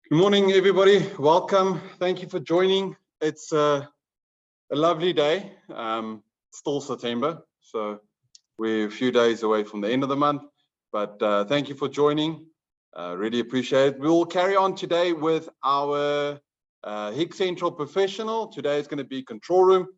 Good morning, everybody. Welcome. Thank you for joining. It's a lovely day. Still September, so we're a few days away from the end of the month. But thank you for joining. Really appreciate it. We'll carry on today with our HIK-Central Professional. Today is going to be control room.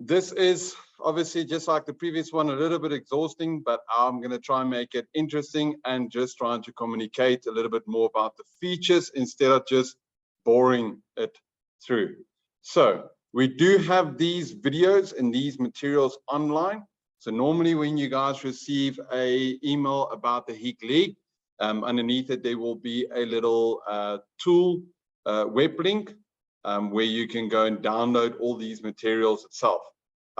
This is obviously just like the previous one, a little bit exhausting, but I'm going to try and make it interesting and just trying to communicate a little bit more about the features instead of just boring it through. So we do have these videos and these materials online. So normally when you guys receive an email about the HIK-LEAGUE, underneath it, there will be a little tool web link where you can go and download all these materials itself.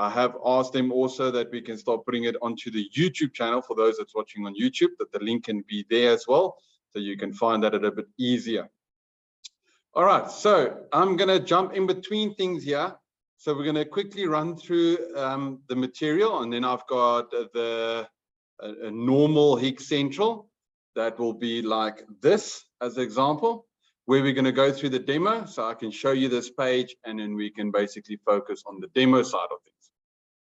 I have asked them also that we can start putting it onto the YouTube channel for those that's watching on YouTube, that the link can be there as well, so you can find that a little bit easier. All right, so I'm going to jump in between things here. So we're going to quickly run through the material, and then I've got a normal HIK-Central that will be like this as an example, where we're going to go through the demo. So I can show you this page, and then we can basically focus on the demo side of things.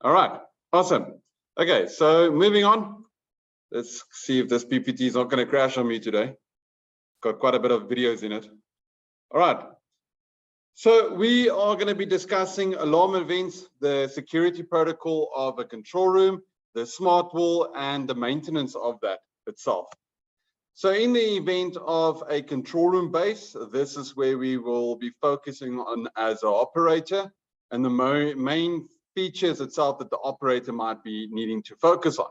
All right, awesome. Okay, so moving on. Let's see if this PPT is not going to crash on me today. Got quite a bit of videos in it. All right. So we are going to be discussing alarm events, the security protocol of a control room, the smart wall, and the maintenance of that itself. So in the event of a control room base, this is where we will be focusing on as an operator, and the main features itself that the operator might be needing to focus on.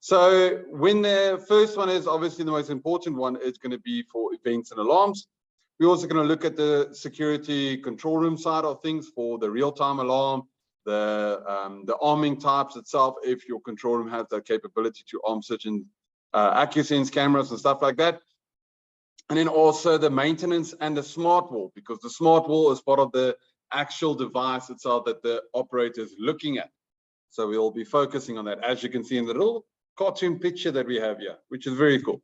So when the first one is obviously the most important one, is going to be for events and alarms. We're also going to look at the security control room side of things for the real-time alarm, the arming types itself, if your control room has the capability to arm certain HIK-Sense cameras and stuff like that. And then also the maintenance and the smart wall, because the smart wall is part of the actual device itself that the operator is looking at. So we'll be focusing on that, as you can see in the little cartoon picture that we have here, which is very cool.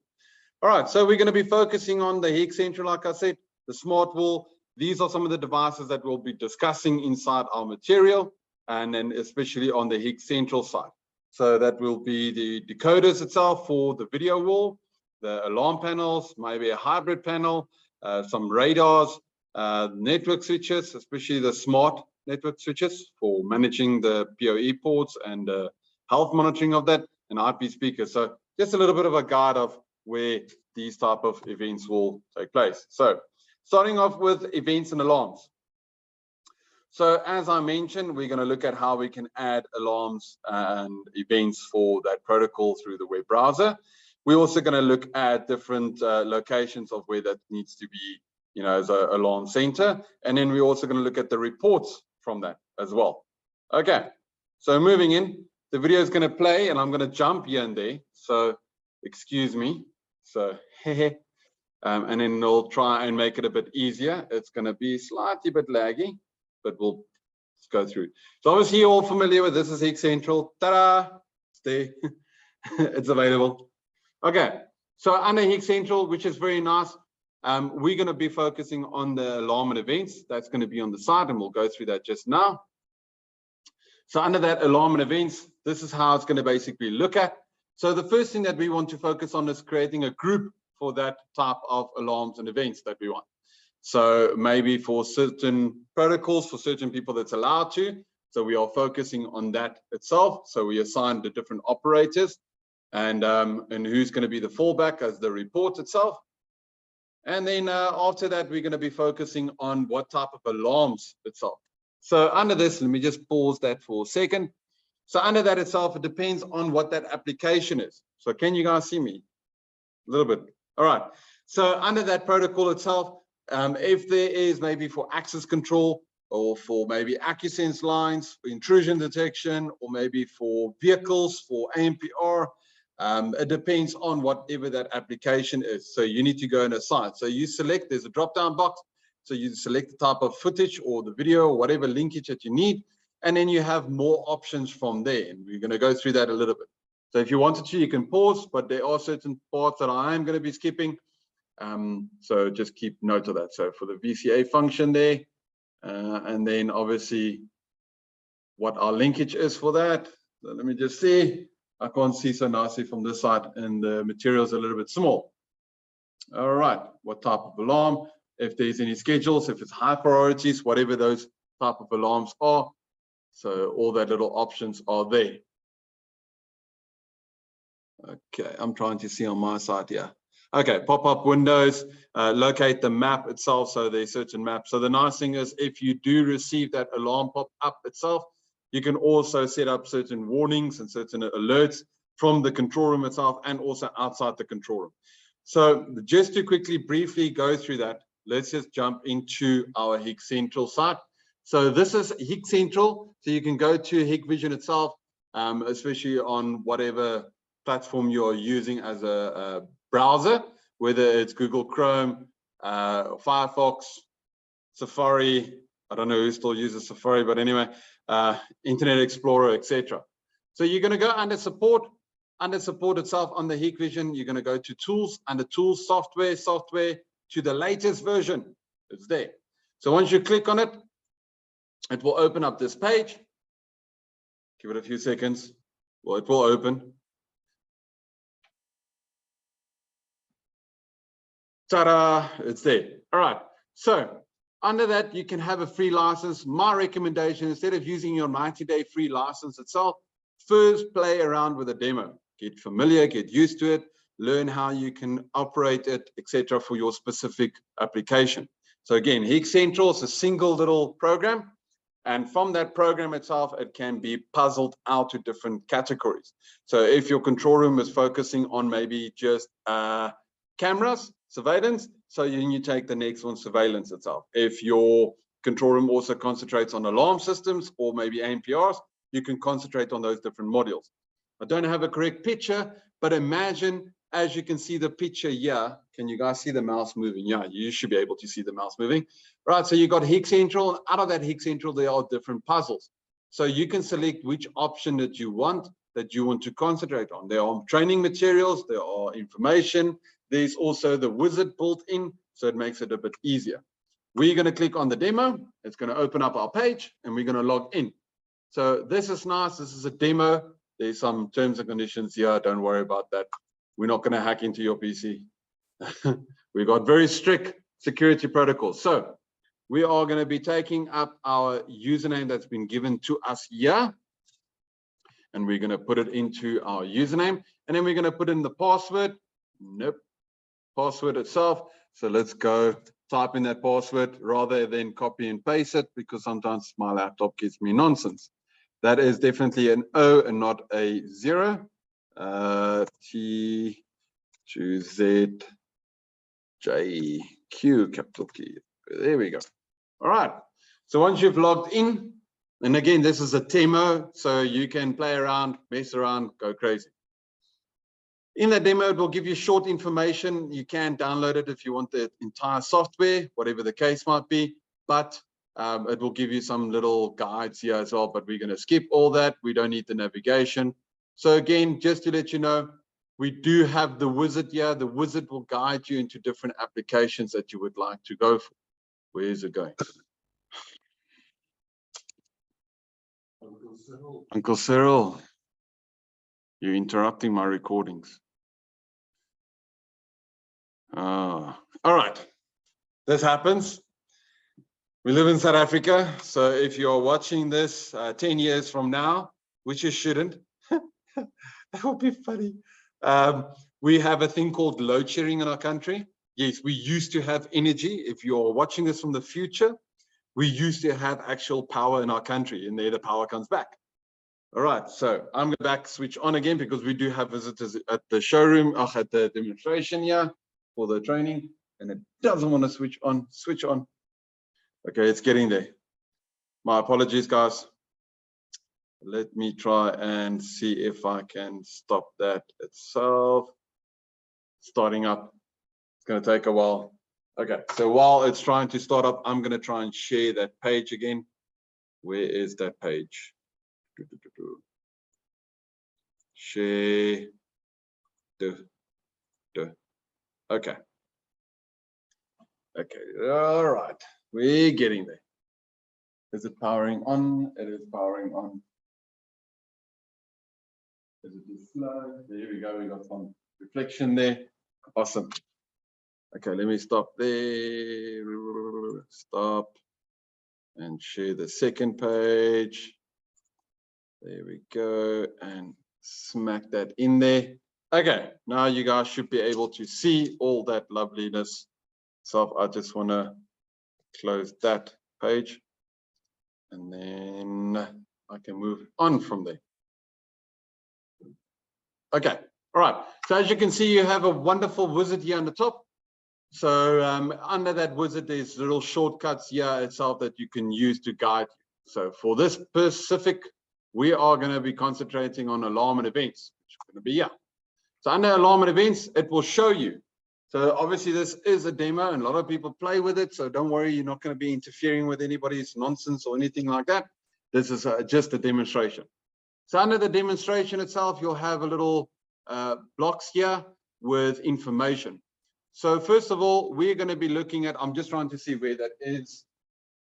All right, so we're going to be focusing on the HIK-Central, like I said, the smart wall. These are some of the devices that we'll be discussing inside our material, and then especially on the HIK-Central side. So that will be the decoders itself for the video wall, the alarm panels, maybe a hybrid panel, some radars, network switches, especially the smart network switches for managing the PoE ports and health monitoring of that, and IP speakers. So just a little bit of a guide of where these type of events will take place. So starting off with events and alarms. So as I mentioned, we're going to look at how we can add alarms and events for that protocol through the web browser. We're also going to look at different locations of where that needs to be, you know, as an alarm center. And then we're also going to look at the reports from that as well. Okay, so moving in, the video is going to play and I'm going to jump here and there. So excuse me. So, and then we'll try and make it a bit easier. It's going to be slightly bit laggy, but we'll go through. So obviously you're all familiar with this is HIK-Central. Ta-da! It's there. It's available. Okay, so under HIK-Central, which is very nice, we're going to be focusing on the alarm and events. That's going to be on the side, and we'll go through that just now. So under that alarm and events, this is how it's going to basically look at. So the first thing that we want to focus on is creating a group for that type of alarms and events that we want. So maybe for certain protocols, for certain people that's allowed to. So we are focusing on that itself. So we assign the different operators and who's going to be the fallback as the report itself. And then after that, we're going to be focusing on what type of alarms itself. So under this, let me just pause that for a second. So under that itself, it depends on what that application is. So can you guys see me? A little bit. All right. So under that protocol itself, if there is maybe for access control or for maybe HIK-Sense lines, for intrusion detection, or maybe for vehicles, for ANPR, it depends on whatever that application is. So you need to go and assign. So you select, there's a drop-down box. So you select the type of footage or the video or whatever linkage that you need. And then you have more options from there. And we're going to go through that a little bit. So if you wanted to, you can pause, but there are certain parts that I am going to be skipping. So just keep note of that. So for the VCA function there, and then obviously what our linkage is for that. So let me just see. I can't see so nicely from this side, and the material is a little bit small. All right, what type of alarm? If there's any schedules, if it's high priorities, whatever those type of alarms are. So all that little options are there. Okay, I'm trying to see on my side here. Okay, pop-up windows, locate the map itself. So there's certain maps. So the nice thing is if you do receive that alarm pop-up itself, you can also set up certain warnings and certain alerts from the control room itself and also outside the control room. So just to quickly, briefly go through that, let's just jump into our HIK-Central site. So this is HIK-Central. So you can go to Hikvision itself, especially on whatever platform you're using as a browser, whether it's Google Chrome, Firefox, Safari. I don't know who still uses Safari, but anyway, Internet Explorer, etc. So you're going to go under support. Under support itself on the Hikvision, you're going to go to tools, under tools, software to the latest version. It's there. So once you click on it, it will open up this page. Give it a few seconds. Well, it will open. Ta-da! It's there. All right. So under that, you can have a free license. My recommendation, instead of using your 90-day free license itself, first play around with a demo. Get familiar, get used to it, learn how you can operate it, etc. for your specific application. So again, HIK-Central is a single little program. And from that program itself, it can be puzzled out to different categories. So if your control room is focusing on maybe just cameras, surveillance, so you take the next one, surveillance itself. If your control room also concentrates on alarm systems or maybe ANPRs, you can concentrate on those different modules. I don't have a correct picture, but imagine, as you can see the picture here, can you guys see the mouse moving? Yeah, you should be able to see the mouse moving. Right, so you got HIK-Central, and out of that HIK-Central, there are different puzzles. So you can select which option that you want to concentrate on. There are training materials, there are information, there's also the wizard built in, so it makes it a bit easier. We're going to click on the demo. It's going to open up our page, and we're going to log in. So this is nice. This is a demo. There's some terms and conditions here. Don't worry about that. We're not going to hack into your PC. We've got very strict security protocols. So we are going to be taking up our username that's been given to us here. And we're going to put it into our username. And then we're going to put in the password. Nope. Password itself. So let's go type in that password rather than copy and paste it, because sometimes my laptop gives me nonsense. That is definitely an O and not a 0. T to Z J Q, capital Q. There we go. All right. So once you've logged in, and again, this is a demo, so you can play around, mess around, go crazy. In the demo, it will give you short information. You can download it if you want the entire software, whatever the case might be, but it will give you some little guides here as well, but we're going to skip all that. We don't need the navigation. So again, just to let you know, we do have the wizard here. The wizard will guide you into different applications that you would like to go for. Where is it going? Uncle Cyril, you're interrupting my recordings. All right, this happens. We live in South Africa, so if you're watching this 10 years from now, which you shouldn't, that would be funny. We have a thing called load shedding in our country. Yes, we used to have energy. If you're watching this from the future, we used to have actual power in our country, and there the power comes back. All right, so I'm going to back switch on again because we do have visitors at the showroom, at the demonstration here for the training, and it doesn't want to switch on. Switch on. Okay, it's getting there. My apologies, guys. Let me try and see if I can stop that itself. Starting up. It's going to take a while. Okay, so while it's trying to start up, I'm going to try and share that page again. Where is that page? Share. Okay. Okay, all right, we're getting there. Is it powering on? It is powering on. Is it too slow? There we go, we got some reflection there. Awesome. Okay, let me stop there. Stop and share the second page. There we go, and smack that in there. Okay, now you guys should be able to see all that loveliness. So I just want to close that page, and then I can move on from there. Okay, all right. So as you can see, you have a wonderful wizard here on the top. So under that wizard, there's little shortcuts here itself that you can use to guide you. So for this specific, we are going to be concentrating on alarm and events, which is going to be here. So under alarm and events, it will show you. So obviously this is a demo and a lot of people play with it. So don't worry, you're not going to be interfering with anybody's nonsense or anything like that. This is just a demonstration. So under the demonstration itself, you'll have a little blocks here with information. So first of all, we're going to be looking at, I'm just trying to see where that is.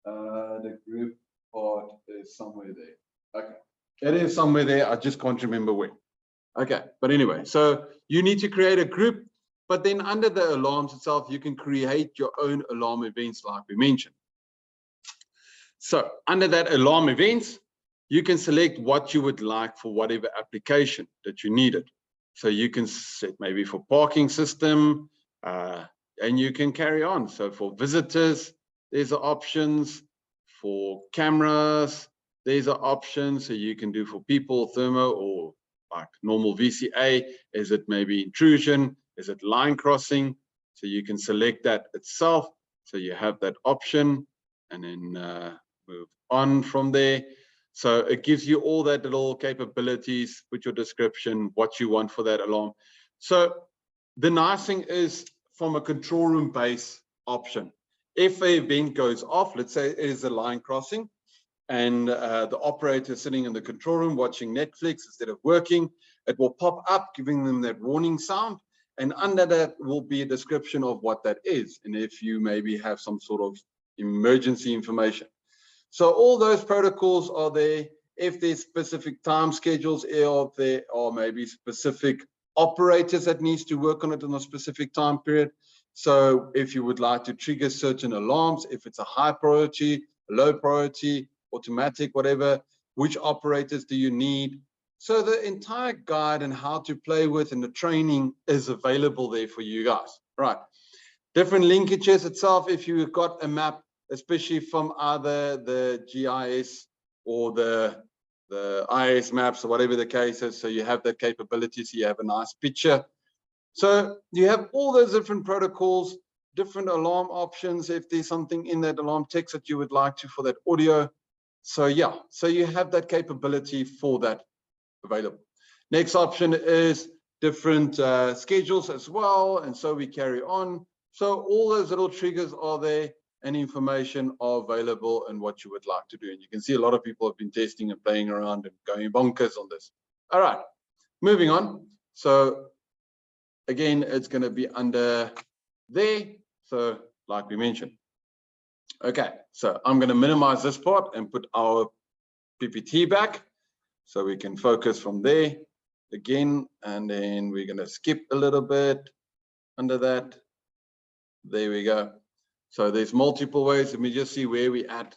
The group part is somewhere there. Okay, it is somewhere there. I just can't remember where. Okay, but anyway, so you need to create a group, but then under the alarms itself, you can create your own alarm events like we mentioned. So under that alarm events, you can select what you would like for whatever application that you needed. So you can set maybe for parking system, and you can carry on. So for visitors, there's options. For cameras, there's options. So you can do for people, thermo, or like normal VCA. Is it maybe intrusion? Is it line crossing? So you can select that itself. So you have that option, and then move on from there. So it gives you all that little capabilities with your description, what you want for that alarm. So the nice thing is from a control room base option, if an event goes off, let's say it is a line crossing and the operator is sitting in the control room watching Netflix instead of working, it will pop up giving them that warning sound. And under that will be a description of what that is. And if you maybe have some sort of emergency information. So all those protocols are there. If there's specific time schedules, if there are maybe specific operators that needs to work on it in a specific time period. So if you would like to trigger certain alarms, if it's a high priority, low priority, automatic, whatever, which operators do you need? So the entire guide and how to play with and the training is available there for you guys. Right. Different linkages itself, if you've got a map, especially from either the GIS or the IS maps or whatever the case is. So you have that capability, so you have a nice picture. So you have all those different protocols, different alarm options. If there's something in that alarm text that you would like to for that audio. So yeah, so you have that capability for that available. Next option is different schedules as well. And so we carry on. So all those little triggers are there and information are available and what you would like to do. And you can see a lot of people have been testing and playing around and going bonkers on this. All right, moving on. So again, it's going to be under there. So like we mentioned. Okay, so I'm going to minimize this part and put our PPT back so we can focus from there again. And then we're going to skip a little bit under that. There we go. So there's multiple ways. Let me just see where we at.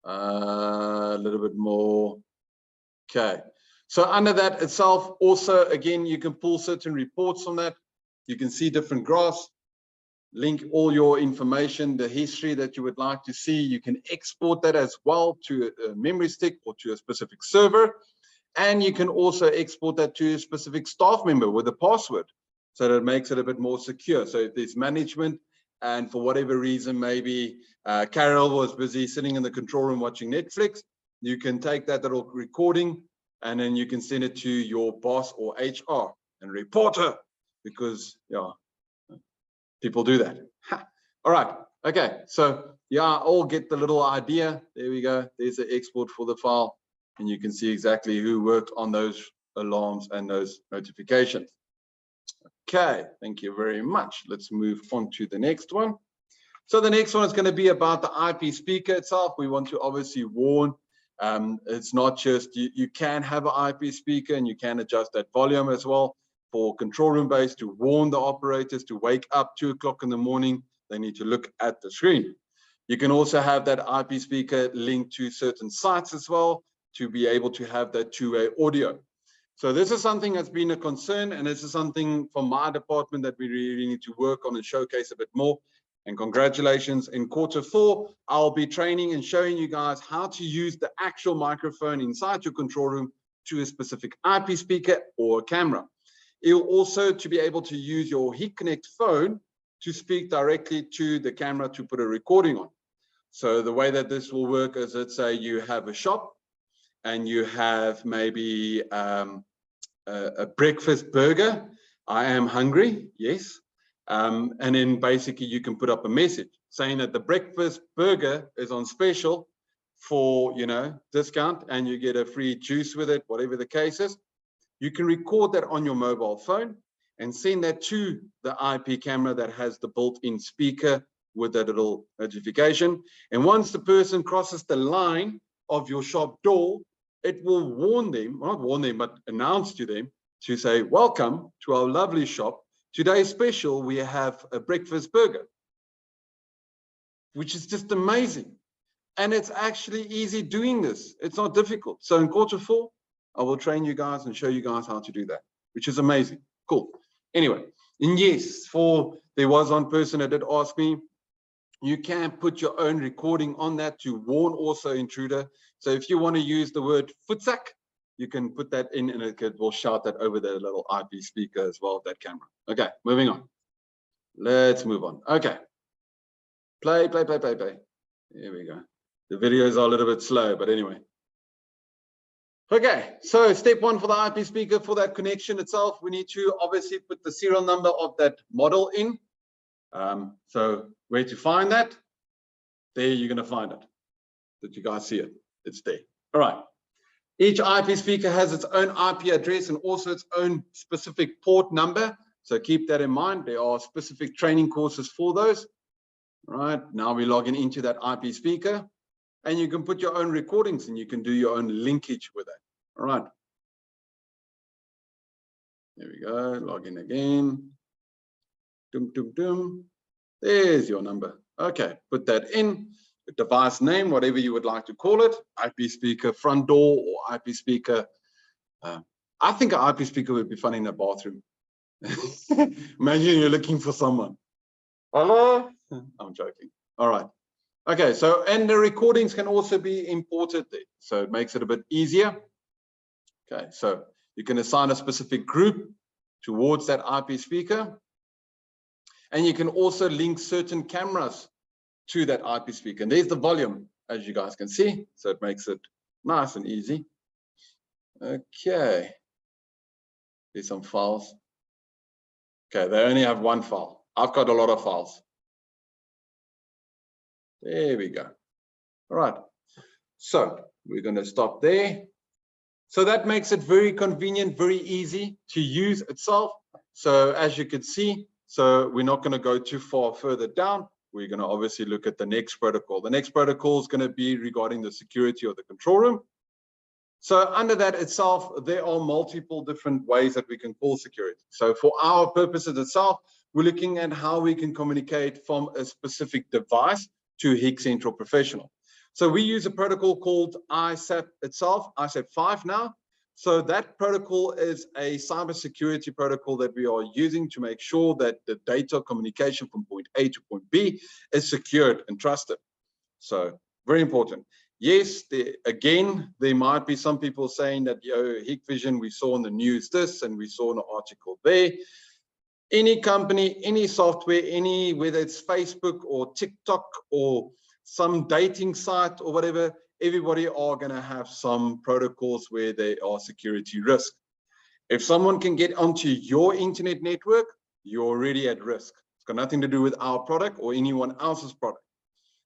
A little bit more. Okay. So under that itself, also, again, you can pull certain reports on that. You can see different graphs, link all your information, the history that you would like to see. You can export that as well to a memory stick or to a specific server. And you can also export that to a specific staff member with a password. So that makes it a bit more secure. So if there's management, and for whatever reason, maybe Carol was busy sitting in the control room watching Netflix, you can take that little recording and then you can send it to your boss or HR and report her, because yeah, people do that. All right, okay, so yeah, all get the little idea. There we go. There's the export for the file, and you can see exactly who worked on those alarms and those notifications. Okay, thank you very much. Let's move on to the next one. So the next one is going to be about the IP speaker itself. We want to obviously warn. It's not just, you can have an IP speaker and you can adjust that volume as well for control room base to warn the operators to wake up 2 o'clock in the morning. They need to look at the screen. You can also have that IP speaker linked to certain sites as well to be able to have that two-way audio. So this is something that's been a concern, and this is something from my department that we really need to work on and showcase a bit more. And congratulations, in Q4, I'll be training and showing you guys how to use the actual microphone inside your control room to a specific IP speaker or a camera. You'll also to be able to use your HIK Connect phone to speak directly to the camera to put a recording on. So the way that this will work is, let's say you have a shop and you have maybe a breakfast burger. I am hungry, yes. And then basically you can put up a message saying that the breakfast burger is on special for, you know, discount, and you get a free juice with it, whatever the case is. You can record that on your mobile phone and send that to the IP camera that has the built-in speaker with that little notification. And once the person crosses the line of your shop door, it will warn them, well, not warn them, but announce to them to say, welcome to our lovely shop. Today's special, we have a breakfast burger, which is just amazing. And it's actually easy doing this. It's not difficult. So in Q4, I will train you guys and show you guys how to do that, which is amazing. Cool. Anyway, and yes, there was one person that did ask me, you can put your own recording on that to warn also intruder. So if you want to use the word futsak, you can put that in and it will shout that over the little IP speaker as well, that camera. Okay, moving on. Let's move on. Okay. Play. Here we go. The videos are a little bit slow, but anyway. Okay, so step one for the IP speaker, for that connection itself, we need to obviously put the serial number of that model in. So where to find that? There you're going to find it. Did you guys see it? It's there. All right. Each IP speaker has its own IP address and also its own specific port number. So keep that in mind. There are specific training courses for those. All right. Now we're logging into that IP speaker, and you can put your own recordings and you can do your own linkage with it. All right. There we go. Log in again. There's your number. Okay, put that in. The device name, whatever you would like to call it. IP speaker front door or IP speaker. I think an IP speaker would be fun in a bathroom. Imagine you're looking for someone. Hello? I'm joking. All right. Okay, so, and the recordings can also be imported there. So it makes it a bit easier. Okay, so you can assign a specific group towards that IP speaker. And you can also link certain cameras to that IP speaker. And there's the volume, as you guys can see. So it makes it nice and easy. Okay. There's some files. Okay, they only have one file. I've got a lot of files. There we go. All right. So we're going to stop there. So that makes it very convenient, very easy to use itself. So as you can see, so we're not going to go too far further down. We're going to obviously look at the next protocol. The next protocol is going to be regarding the security of the control room. So under that itself, there are multiple different ways that we can call security. So for our purposes itself, we're looking at how we can communicate from a specific device to HIK Central Professional. So we use a protocol called ISAP itself, ISAP 5 now. So that protocol is a cybersecurity protocol that we are using to make sure that the data communication from point A to point B is secured and trusted. So very important. Yes, there might be some people saying that, Hikvision, we saw in the news this and we saw an article there. Any company, any software, whether it's Facebook or TikTok or some dating site or whatever, everybody are going to have some protocols where they are security risk. If someone can get onto your internet network, you're already at risk. It's got nothing to do with our product or anyone else's product.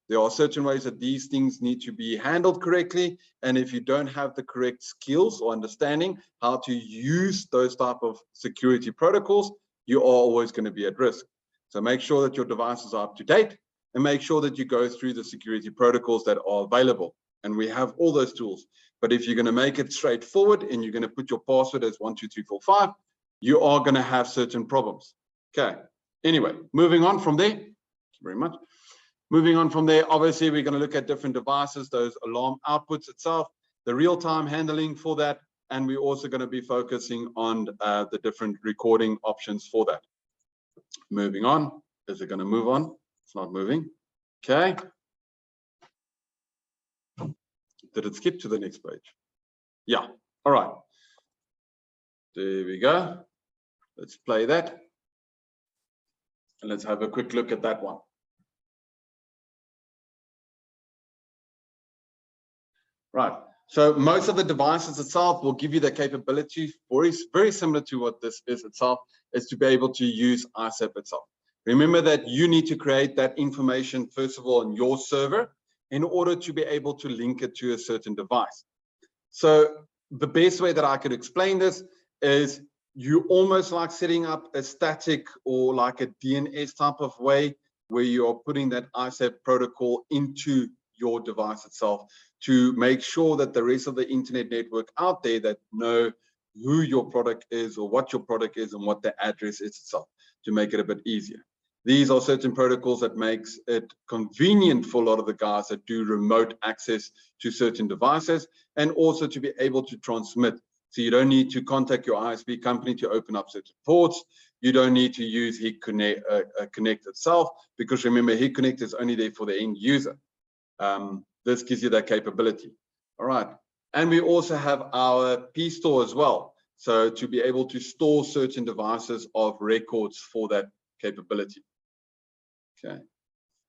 There are certain ways that these things need to be handled correctly. And if you don't have the correct skills or understanding how to use those type of security protocols, you are always going to be at risk. So make sure that your devices are up to date and make sure that you go through the security protocols that are available. And we have all those tools. But if you're going to make it straightforward and you're going to put your password as 12345, you are going to have certain problems. Okay. Anyway, moving on from there. Thank you very much. Moving on from there, obviously, we're going to look at different devices, those alarm outputs itself, the real-time handling for that, and we're also going to be focusing on the different recording options for that. Moving on. Is it going to move on? It's not moving. Okay. Did it skip to the next page? Yeah. All right. There we go. Let's play that. And let's have a quick look at that one. Right. So most of the devices itself will give you the capability, very similar to what this is itself, is to be able to use ISAP itself. Remember that you need to create that information, first of all, on your server in order to be able to link it to a certain device. So the best way that I could explain this is you almost like setting up a static or like a DNS type of way where you are putting that ISAP protocol into your device itself to make sure that the rest of the internet network out there that know who your product is or what your product is and what the address is itself, to make it a bit easier. These are certain protocols that makes it convenient for a lot of the guys that do remote access to certain devices and also to be able to transmit. So you don't need to contact your ISP company to open up certain ports. You don't need to use HIK-Connect itself, because remember, HIK-Connect is only there for the end user. This gives you that capability. All right. And we also have our P-Store as well. So to be able to store certain devices of records for that capability. Okay.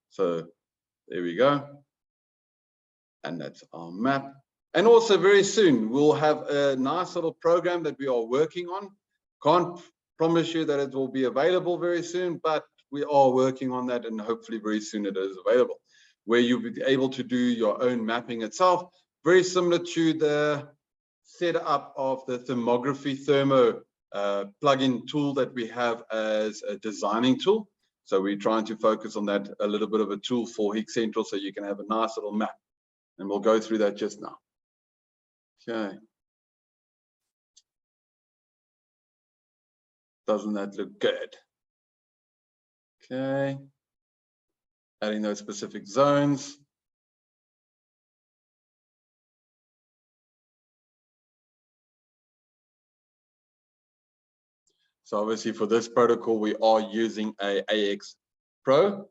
So there we go. And that's our map. And also very soon, we'll have a nice little program that we are working on. Can't promise you that it will be available very soon, but we are working on that, and hopefully very soon it is available, where you'll be able to do your own mapping itself, very similar to the setup of the thermography thermo plugin tool that we have as a designing tool. So we're trying to focus on that, a little bit of a tool for HIK-Central, so you can have a nice little map. And we'll go through that just now. Okay. Doesn't that look good? Okay. Adding those specific zones. So obviously for this protocol, we are using a AX Pro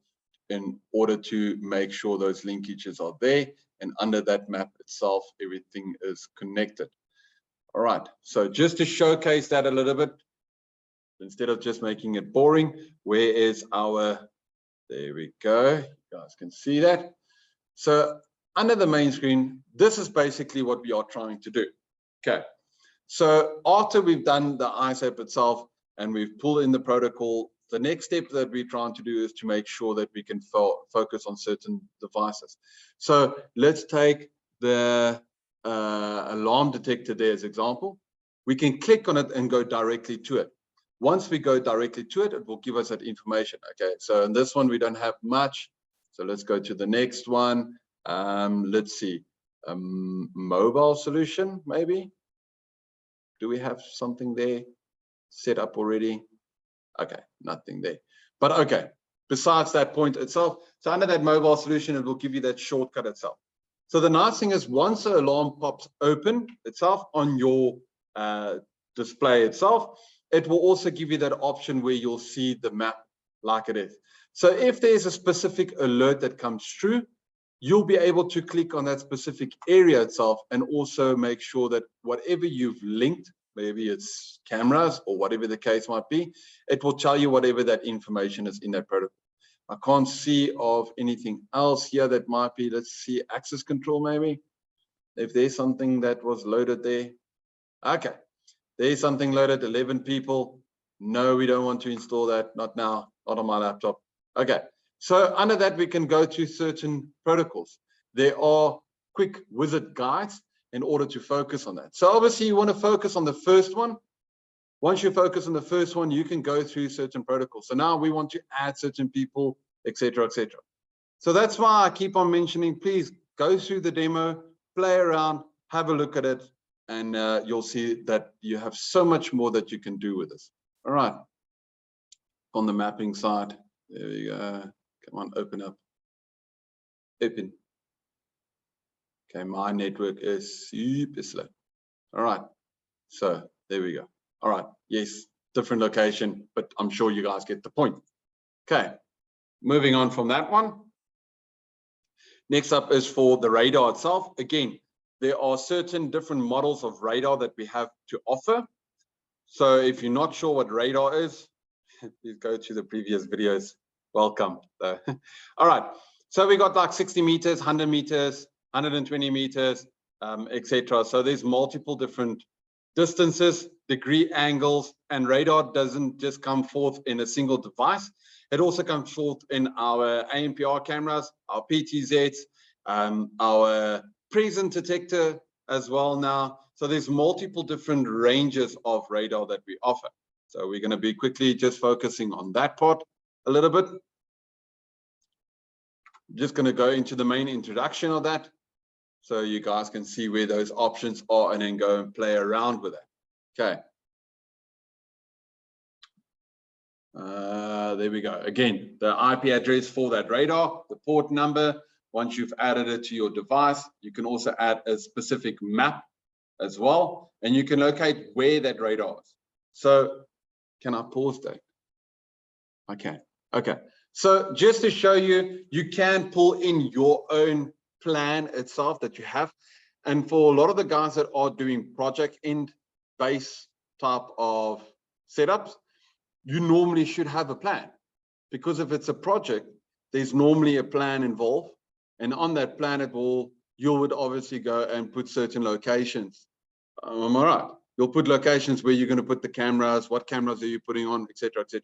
in order to make sure those linkages are there. And under that map itself, everything is connected. All right. So just to showcase that a little bit, instead of just making it boring, where is our, there we go. You guys can see that. So under the main screen, this is basically what we are trying to do. Okay. So after we've done the ISAP itself and we've pulled in the protocol, the next step that we're trying to do is to make sure that we can focus on certain devices. So let's take the alarm detector there as example. We can click on it and go directly to it. Once we go directly to it, it will give us that information. Okay, so in this one, we don't have much. So let's go to the next one. Let's see, mobile solution, maybe. Do we have something there set up already? Okay, nothing there. But okay, besides that point itself, so under that mobile solution, it will give you that shortcut itself. So the nice thing is once the alarm pops open itself on your display itself, it will also give you that option where you'll see the map like it is. So if there's a specific alert that comes through, you'll be able to click on that specific area itself and also make sure that whatever you've linked, maybe it's cameras or whatever the case might be, it will tell you whatever that information is in that protocol. I can't see of anything else here that might be, let's see, access control maybe. If there's something that was loaded there. Okay, there's something loaded, 11 people. No, we don't want to install that, not now, not on my laptop. Okay, so under that we can go to certain protocols. There are quick wizard guides in order to focus on that. So obviously you want to focus on the first one. Once you focus on the first one, you can go through certain protocols. So now we want to add certain people, etc., etc. So that's why I keep on mentioning, please go through the demo, play around, have a look at it, and you'll see that you have so much more that you can do with this. All right. On the mapping side, there we go. Come on, open up. Open. Okay, my network is super slow. All right. So there we go. All right. Yes, different location, but I'm sure you guys get the point. Okay. Moving on from that one. Next up is for the radar itself. Again, there are certain different models of radar that we have to offer. So if you're not sure what radar is, please go to the previous videos. Welcome. All right. So we got like 60 meters, 100 meters, 120 meters, etc. So there's multiple different distances, degree angles, and radar doesn't just come forth in a single device. It also comes forth in our ANPR cameras, our PTZs, our presence detector as well now. So there's multiple different ranges of radar that we offer. So we're going to be quickly just focusing on that part a little bit. Just going to go into the main introduction of that, so you guys can see where those options are and then go and play around with it. Okay. There we go. Again, the IP address for that radar, the port number. Once you've added it to your device, you can also add a specific map as well, and you can locate where that radar is. So can I pause that? Okay. Okay. So just to show you, you can pull in your own plan itself that you have. And for a lot of the guys that are doing project end base type of setups, you normally should have a plan, because if it's a project, there's normally a plan involved. And on that plan, you would obviously go and put certain locations. Am I right? You'll put locations where you're going to put the cameras, what cameras are you putting on, etc., etc.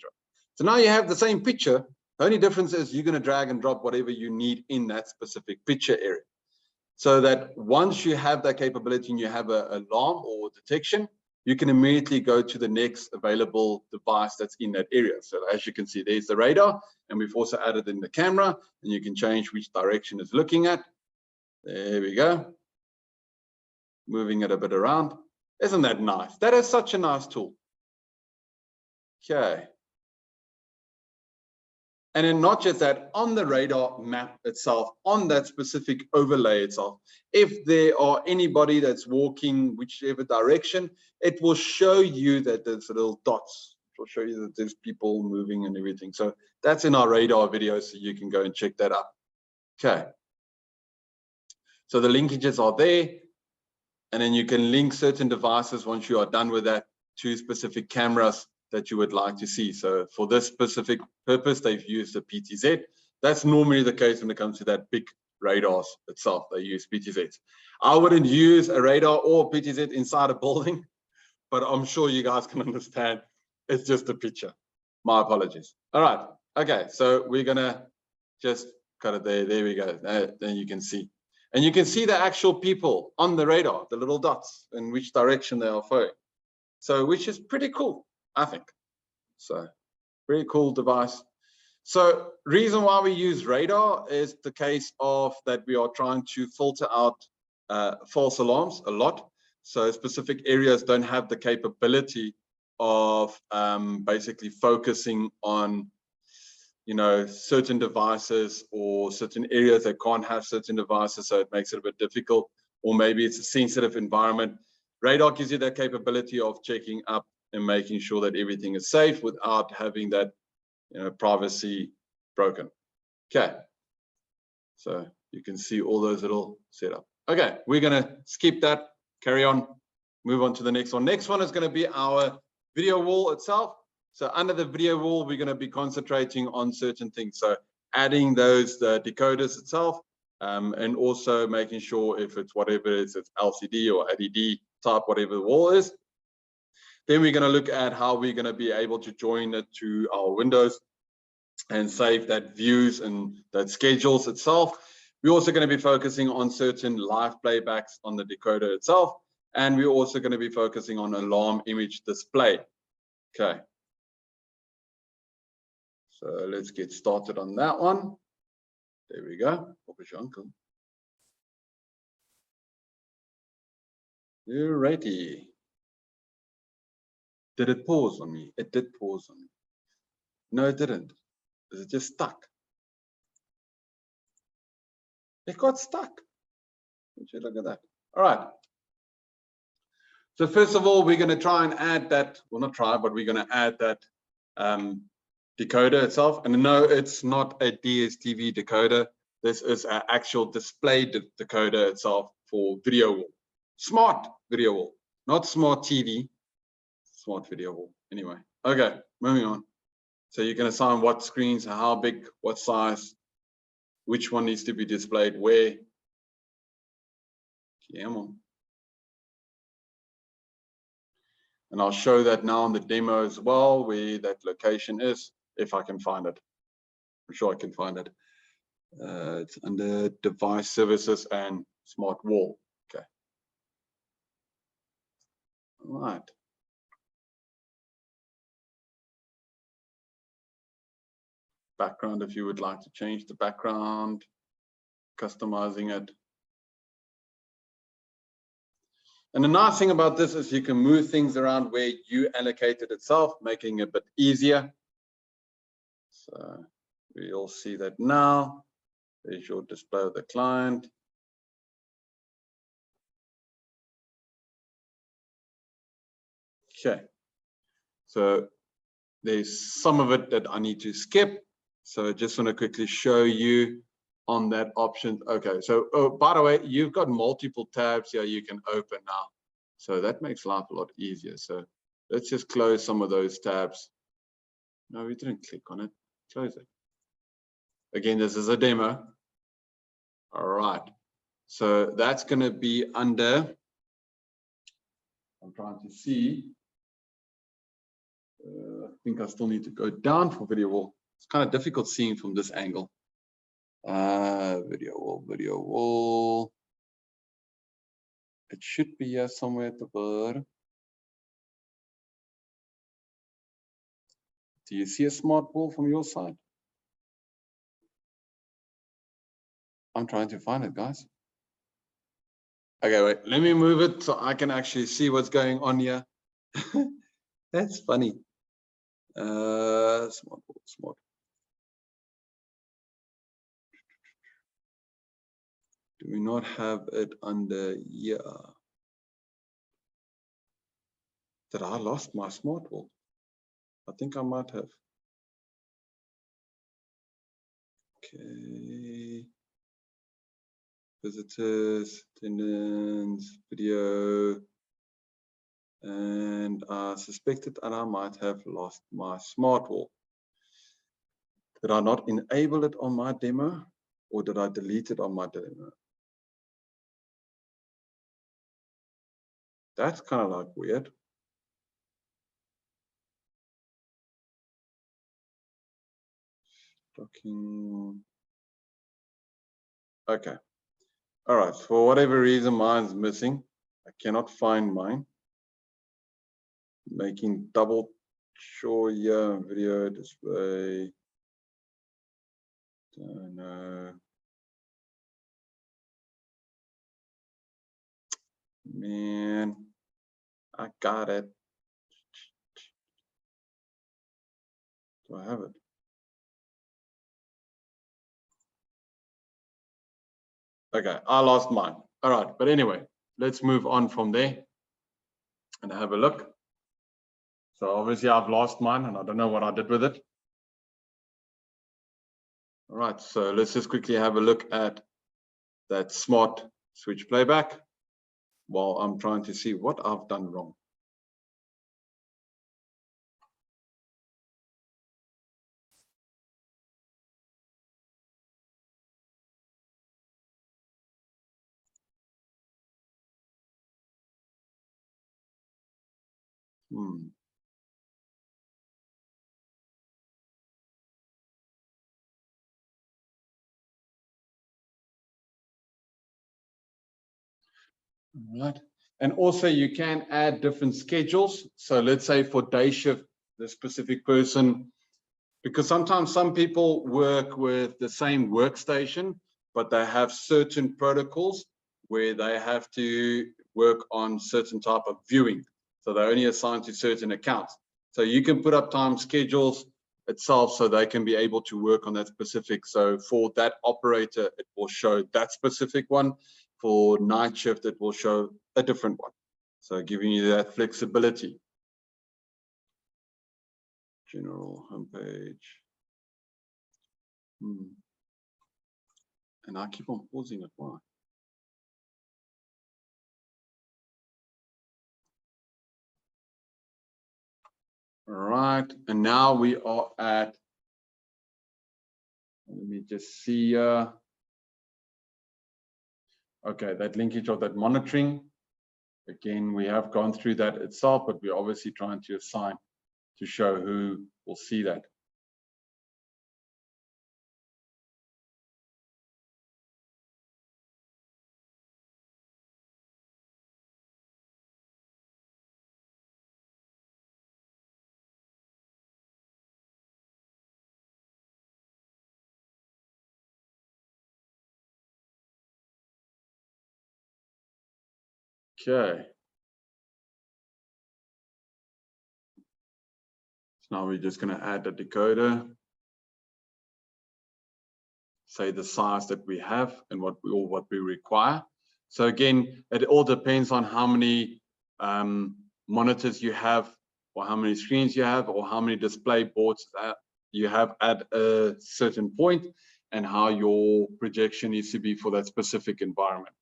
So now you have the same picture. The only difference is you're going to drag and drop whatever you need in that specific picture area. So that once you have that capability and you have an alarm or detection, you can immediately go to the next available device that's in that area. So as you can see, there's the radar, and we've also added in the camera, and you can change which direction it's looking at. There we go. Moving it a bit around. Isn't that nice? That is such a nice tool. Okay. And then not just that, on the radar map itself, on that specific overlay itself, if there are anybody that's walking whichever direction, it will show you that there's little dots. It will show you that there's people moving and everything. So that's in our radar video, so you can go and check that out. Okay. So the linkages are there, and then you can link certain devices once you are done with that to specific cameras that you would like to see. So for this specific purpose, they've used a PTZ. That's normally the case when it comes to that big radars itself. They use PTZs. I wouldn't use a radar or PTZ inside a building, but I'm sure you guys can understand. It's just a picture. My apologies. All right. Okay. So we're going to just cut it there. There we go. Then you can see. And you can see the actual people on the radar, the little dots, in which direction they are flowing. So, which is pretty cool, I think. So, very cool device. So, reason why we use radar is the case of that we are trying to filter out false alarms a lot. So, specific areas don't have the capability of basically focusing on, you know, certain devices, or certain areas that can't have certain devices, so it makes it a bit difficult. Or maybe it's a sensitive environment. Radar gives you that capability of checking up and making sure that everything is safe without having that, you know, privacy broken. Okay, so you can see all those little setup. Okay, we're gonna skip that, carry on, move on to the next one. Next one is going to be our video wall itself. So under the video wall, we're going to be concentrating on certain things. So adding those decoders itself, and also making sure if it's whatever it is, it's LCD or LED type, whatever the wall is. Then we're going to look at how we're going to be able to join it to our windows and save that views and that schedules itself. We're also going to be focusing on certain live playbacks on the decoder itself. And we're also going to be focusing on alarm image display. Okay. So let's get started on that one. There we go. Uncle. You're ready. Did it pause on me? It did pause on me. No, it didn't. Is it just stuck? It got stuck. Would you look at that? All right. So first of all, we're going to try and add that. Well, not try, but we're going to add that decoder itself. And no, it's not a DSTV decoder. This is an actual display decoder itself for video wall. Smart video wall, not smart TV. Smart video wall. Anyway, okay, moving on. So you can assign what screens, how big, what size, which one needs to be displayed where. Come on. And I'll show that now in the demo as well, where that location is, if I can find it. I'm sure I can find it. It's under device services and smart wall. Okay. All right. Background, if you would like to change the background, customizing it. And the nice thing about this is you can move things around where you allocated itself, making it a bit easier. So we'll see that now. There's your display of the client. Okay. So there's some of it that I need to skip. So I just want to quickly show you on that option. Okay, so by the way, you've got multiple tabs here you can open now. So that makes life a lot easier. So let's just close some of those tabs. No, we didn't click on it. Close it. Again, this is a demo. All right. So that's going to be under, I'm trying to see. I think I still need to go down for video wall. It's kind of difficult seeing from this angle. Video wall. It should be here somewhere at the bottom. Do you see a smart wall from your side? I'm trying to find it, guys. Okay, wait, let me move it so I can actually see what's going on here. That's funny. Smart wall, smart. Do we not have it under here? Did I lost my smart wall? I think I might have. Okay. Visitors, attendance, video. And I suspected that I might have lost my smart wall. Did I not enable it on my demo, or did I delete it on my demo? That's kind of like weird. Docking. Okay. All right. For whatever reason, mine's missing. I cannot find mine. Making double sure, yeah, video display. Don't know. Man, I got it. Do I have it? Okay, I lost mine. All right, but anyway, let's move on from there and have a look. So obviously I've lost mine and I don't know what I did with it. All right, so let's just quickly have a look at that smart switch playback while I'm trying to see what I've done wrong. All right. And also you can add different schedules. So let's say for day shift, the specific person Because sometimes some people work with the same workstation, but they have certain protocols where they have to work on certain type of viewing. So they're only assigned to certain accounts. So you can put up time schedules itself so they can be able to work on that specific. So for that operator, it will show that specific one. For night shift, it will show a different one. So giving you that flexibility. General homepage. And I keep on pausing it. Why? All right, and now we are at, let me just see, okay, that linkage of that monitoring. Again, we have gone through that itself, but we're obviously trying to assign to show who will see that. Okay. So now we're just going to add the decoder. Say the size that we have and what we require. So again, it all depends on how many monitors you have, or how many screens you have, or how many display boards that you have at a certain point, and how your projection needs to be for that specific environment.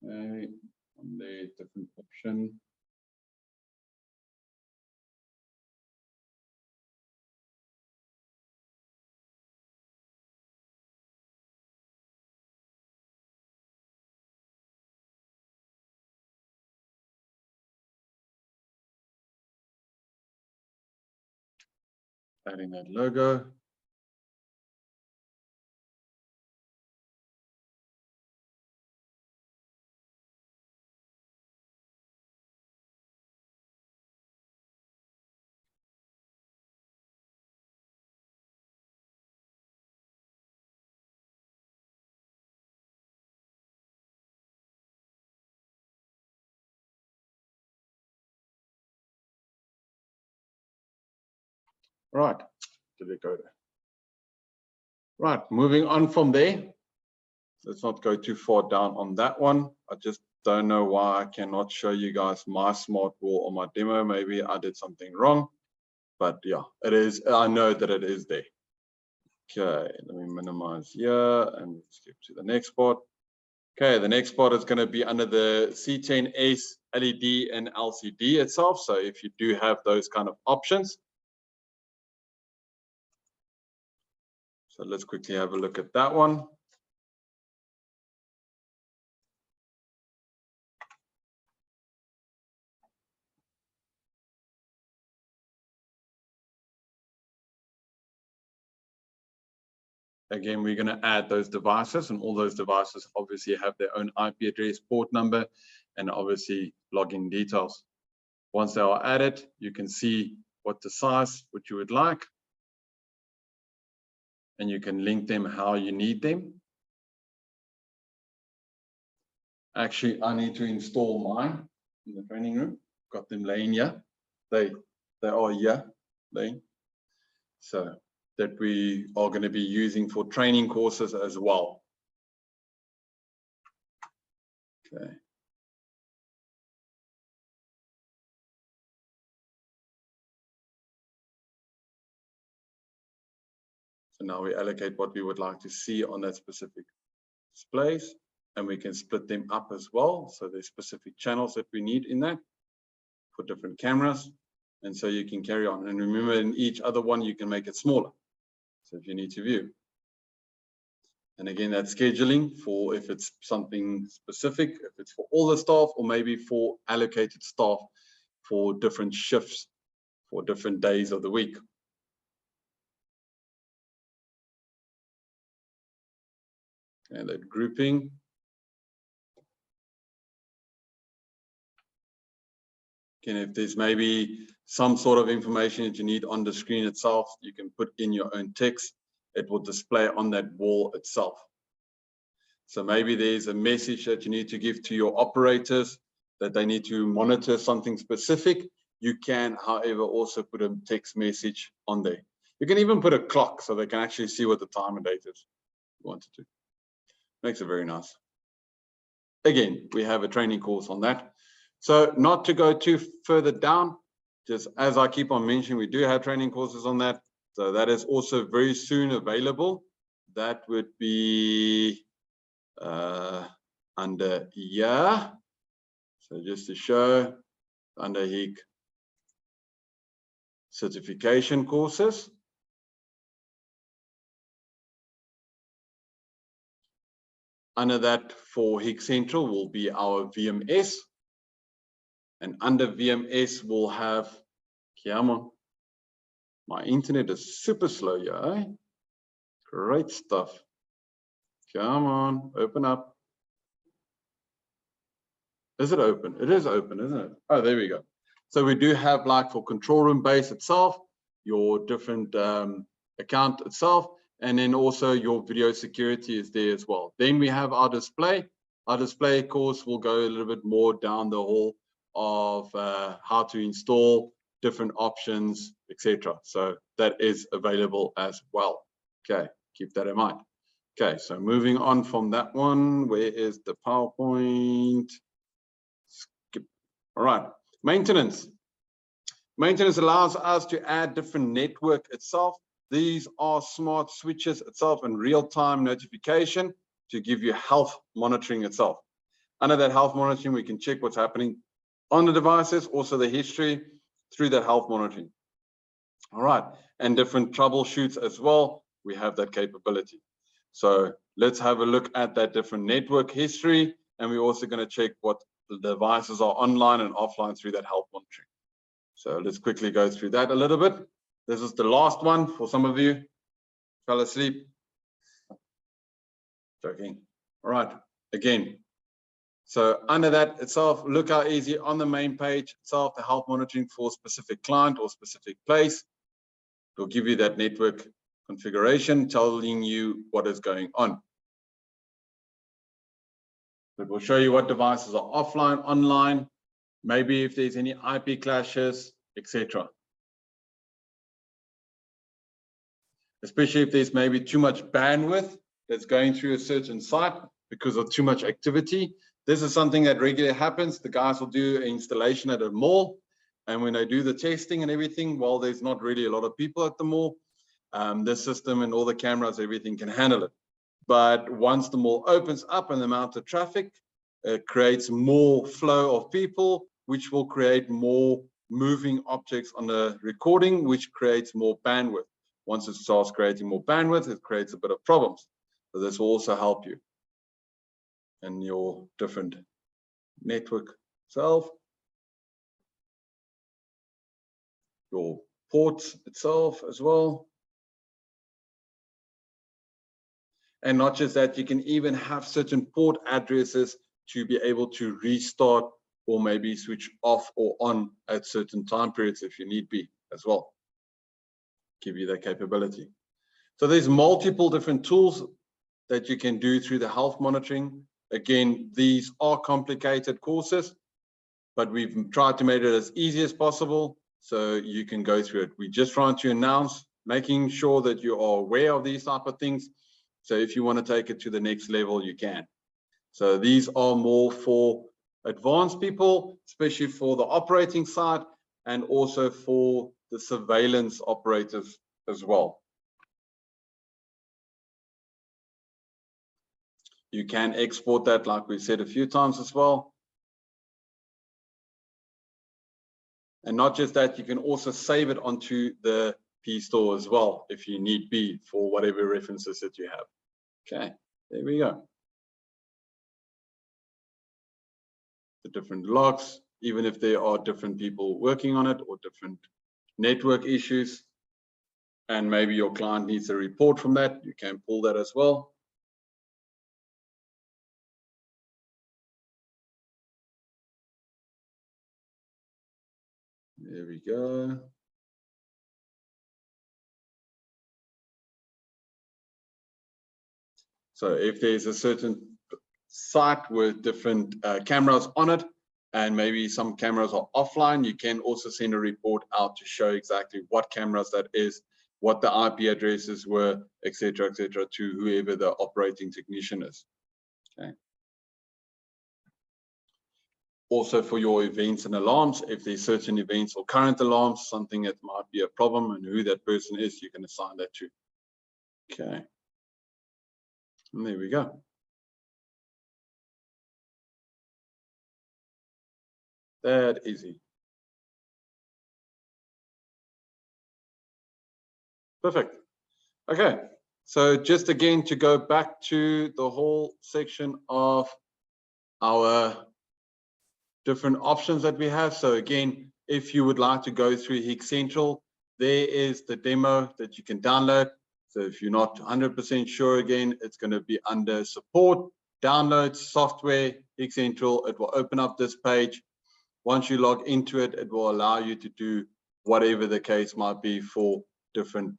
Okay, on the different option. Adding that logo. Right, the decoder. Right, moving on from there. Let's not go too far down on that one. I just don't know why I cannot show you guys my smart wall on my demo. Maybe I did something wrong, but yeah, it is. I know that it is there. Okay, let me minimize here and skip to the next part. Okay, the next part is going to be under the C10S LED and LCD itself. So if you do have those kind of options. So let's quickly have a look at that one. Again, we're going to add those devices, and all those devices obviously have their own IP address, port number, and obviously login details. Once they are added, you can see what the size, what you would like, and you can link them how you need them. Actually, I need to install mine in the training room. Got them laying here. They are here laying. So that we are going to be using for training courses as well. Okay. So now we allocate what we would like to see on that specific displays, and we can split them up as well. So there's specific channels that we need in that for different cameras. And so you can carry on. And remember, in each other one, you can make it smaller. So if you need to view. And again, that's scheduling for if it's something specific, if it's for all the staff, or maybe for allocated staff for different shifts, for different days of the week. And that grouping. Again, if there's maybe some sort of information that you need on the screen itself, you can put in your own text. It will display on that wall itself. So maybe there's a message that you need to give to your operators that they need to monitor something specific. You can, however, also put a text message on there. You can even put a clock so they can actually see what the time and date is you want to do. Makes it very nice. Again, we have a training course on that. So not to go too further down, just as I keep on mentioning, we do have training courses on that. So that is also very soon available. That would be under here. So just to show, under HIK certification courses. Under that for HIK Central will be our VMS. And under VMS we'll have, come on, my internet is super slow here, eh? Great stuff. Come on, open up. Is it open? It is open, isn't it? Oh, there we go. So we do have, like, for control room base itself, your different account itself, and then also your video security is there as well. Then we have our display. Our display course will go a little bit more down the hall of how to install different options, etc. So that is available as well. Okay, keep that in mind. Okay, so moving on from that one, where is the PowerPoint? Skip. All right, maintenance. Maintenance allows us to add different network itself. These are smart switches itself and real-time notification to give you health monitoring itself. Under that health monitoring, we can check what's happening on the devices, also the history through that health monitoring. All right, and different troubleshoots as well. We have that capability. So let's have a look at that different network history, and we're also going to check what the devices are online and offline through that health monitoring. So let's quickly go through that a little bit. This is the last one for some of you. Fell asleep. Joking. All right, again. So under that itself, look how easy on the main page itself, the health monitoring for a specific client or specific place. It will give you that network configuration telling you what is going on. It will show you what devices are offline, online, maybe if there's any IP clashes, etc. Especially if there's maybe too much bandwidth that's going through a certain site because of too much activity. This is something that regularly happens. The guys will do an installation at a mall, and when they do the testing and everything, well, there's not really a lot of people at the mall. This system and all the cameras, everything can handle it. But once the mall opens up and the amount of traffic, it creates more flow of people, which will create more moving objects on the recording, which creates more bandwidth. Once it starts creating more bandwidth, it creates a bit of problems. So this will also help you in your different network itself, your ports itself as well. And not just that, you can even have certain port addresses to be able to restart or maybe switch off or on at certain time periods if you need be as well. Give you that capability. So there's multiple different tools that you can do through the health monitoring. Again, these are complicated courses, but we've tried to make it as easy as possible so you can go through it. We just trying to announce, making sure that you are aware of these type of things. So if you want to take it to the next level, you can. So these are more for advanced people, especially for the operating side and also for the surveillance operators as well. You can export that, like we said a few times as well. And not just that, you can also save it onto the P-Store as well, if you need be, for whatever references that you have. Okay, there we go. The different logs, even if there are different people working on it or different network issues, and maybe your client needs a report from that, you can pull that as well. There we go. So if there's a certain site with different cameras on it, and maybe some cameras are offline, you can also send a report out to show exactly what cameras that is, what the IP addresses were, etc., to whoever the operating technician is. Okay. Also for your events and alarms, if there's certain events or current alarms, something that might be a problem and who that person is, you can assign that to. Okay. And there we go. That easy. Perfect. Okay. So just again, to go back to the whole section of our different options that we have. So again, if you would like to go through HIK-Central, there is the demo that you can download. So if you're not 100% sure, again, it's going to be under support, downloads, software, HIK-Central. It will open up this page. Once you log into it, it will allow you to do whatever the case might be for different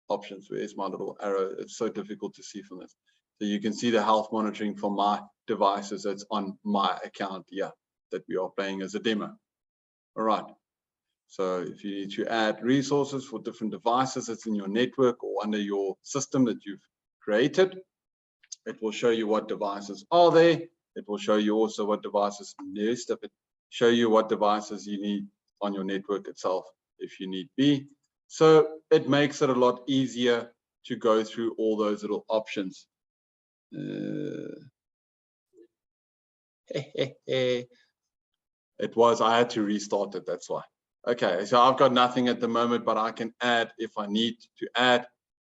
options. Where's my little arrow? It's so difficult to see from this. So you can see the health monitoring for my devices that's on my account here that we are playing as a demo. All right. So if you need to add resources for different devices that's in your network or under your system that you've created, it will show you what devices are there. It will show you also what devices list of it, show you what devices you need on your network itself if you need be. So it makes it a lot easier to go through all those little options. It was, I had to restart it, that's why. Okay, so I've got nothing at the moment, but I can add if I need to add.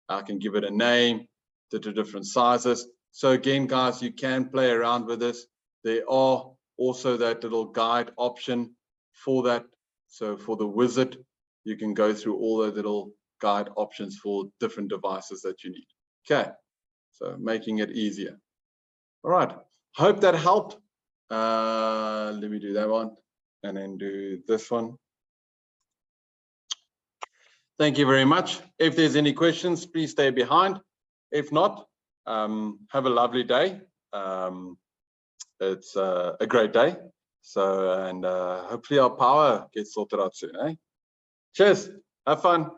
I can give it a name, the different sizes. So again, guys, you can play around with this. There are also that little guide option for that. So for the wizard, you can go through all the little guide options for different devices that you need. Okay, so making it easier. All right, hope that helped. Let me do that one and then do this one. Thank you very much. If there's any questions, please stay behind. If not, have a lovely day. It's a great day. So, and hopefully our power gets sorted out soon, eh? Cheers. Have fun.